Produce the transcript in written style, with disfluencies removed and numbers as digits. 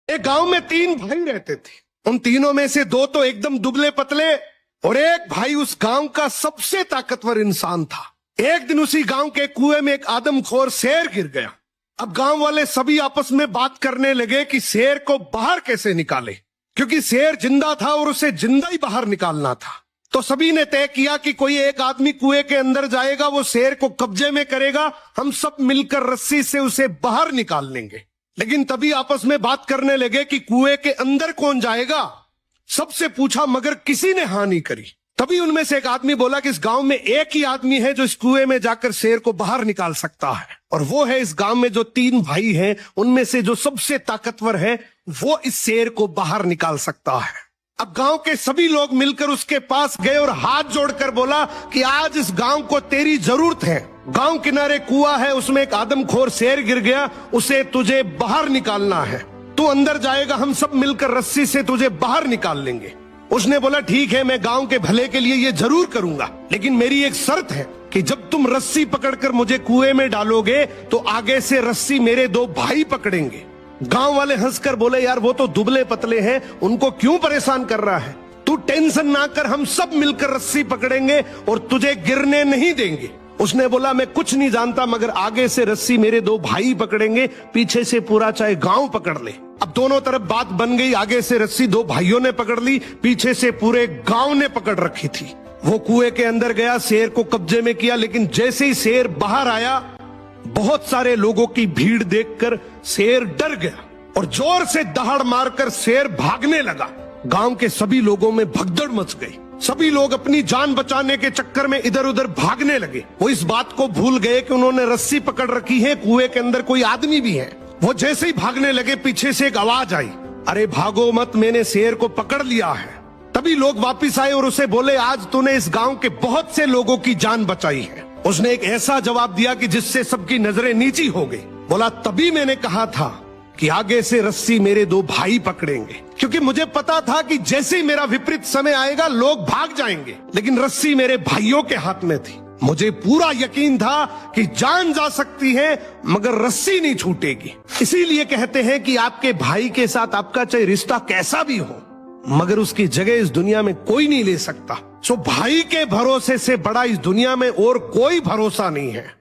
एक गांव में 3 भाई रहते थे। उन तीनों में से 2 तो एकदम दुबले पतले और एक भाई उस गांव का सबसे ताकतवर इंसान था। एक दिन उसी गांव के कुएं में एक आदमखोर शेर गिर गया। अब गांव वाले सभी आपस में बात करने लगे कि शेर को बाहर कैसे निकाले, क्योंकि शेर जिंदा था और उसे जिंदा ही बाहर निकालना था। तो सभी ने तय किया कि कोई एक आदमी कुएं के अंदर जाएगा, वो शेर को कब्जे में करेगा, हम सब मिलकर रस्सी से उसे बाहर निकाल लेंगे। लेकिन तभी आपस में बात करने लगे कि कुएं के अंदर कौन जाएगा। सबसे पूछा मगर किसी ने हाँ नहीं करी। तभी उनमें से एक आदमी बोला कि इस गांव में एक ही आदमी है जो इस कुएं में जाकर शेर को बाहर निकाल सकता है, और वो है इस गांव में जो 3 भाई हैं उनमें से जो सबसे ताकतवर है, वो इस शेर को बाहर निकाल सकता है। अब गांव के सभी लोग मिलकर उसके पास गए और हाथ जोड़कर बोला कि आज इस गांव को तेरी जरूरत है। गांव किनारे कुआं है, उसमें एक आदमखोर शेर गिर गया, उसे तुझे बाहर निकालना है। तू अंदर जाएगा, हम सब मिलकर रस्सी से तुझे बाहर निकाल लेंगे। उसने बोला ठीक है, मैं गांव के भले के लिए ये जरूर करूंगा, लेकिन मेरी एक शर्त है कि जब तुम रस्सी पकड़कर मुझे कुएं में डालोगे तो आगे से रस्सी मेरे 2 भाई पकड़ेंगे। गांव वाले हंसकर बोले यार वो तो दुबले पतले हैं, उनको क्यों परेशान कर रहा है, तू टेंशन ना कर, हम सब मिलकर रस्सी पकड़ेंगे और तुझे गिरने नहीं देंगे। उसने बोला मैं कुछ नहीं जानता, मगर आगे से रस्सी मेरे 2 भाई पकड़ेंगे, पीछे से पूरा चाहे गांव पकड़ ले। अब दोनों तरफ बात बन गई, आगे से रस्सी 2 भाइयों ने पकड़ ली, पीछे से पूरे गांव ने पकड़ रखी थी। वो कुएं के अंदर गया, शेर को कब्जे में किया, लेकिन जैसे ही शेर बाहर आया, बहुत सारे लोगों की भीड़ देखकर शेर डर गया और जोर से दहाड़ मारकर शेर भागने लगा। गांव के सभी लोगों में भगदड़ मच गई। सभी लोग अपनी जान बचाने के चक्कर में इधर उधर भागने लगे। वो इस बात को भूल गए कि उन्होंने रस्सी पकड़ रखी है, कुएं के अंदर कोई आदमी भी है। वो जैसे ही भागने लगे, पीछे से एक आवाज आई, अरे भागो मत, मैंने शेर को पकड़ लिया है। तभी लोग वापिस आए और उसे बोले आज तूने इस गांव के बहुत से लोगों की जान बचाई है। उसने एक ऐसा जवाब दिया कि जिससे सबकी नजरें नीची हो गई। बोला तभी मैंने कहा था कि आगे से रस्सी मेरे 2 भाई पकड़ेंगे, क्योंकि मुझे पता था कि जैसे ही मेरा विपरीत समय आएगा लोग भाग जाएंगे, लेकिन रस्सी मेरे भाइयों के हाथ में थी। मुझे पूरा यकीन था कि जान जा सकती है मगर रस्सी नहीं छूटेगी। इसीलिए कहते हैं कि आपके भाई के साथ आपका चाहे रिश्ता कैसा भी हो, मगर उसकी जगह इस दुनिया में कोई नहीं ले सकता। सो भाई के भरोसे से बड़ा इस दुनिया में और कोई भरोसा नहीं है।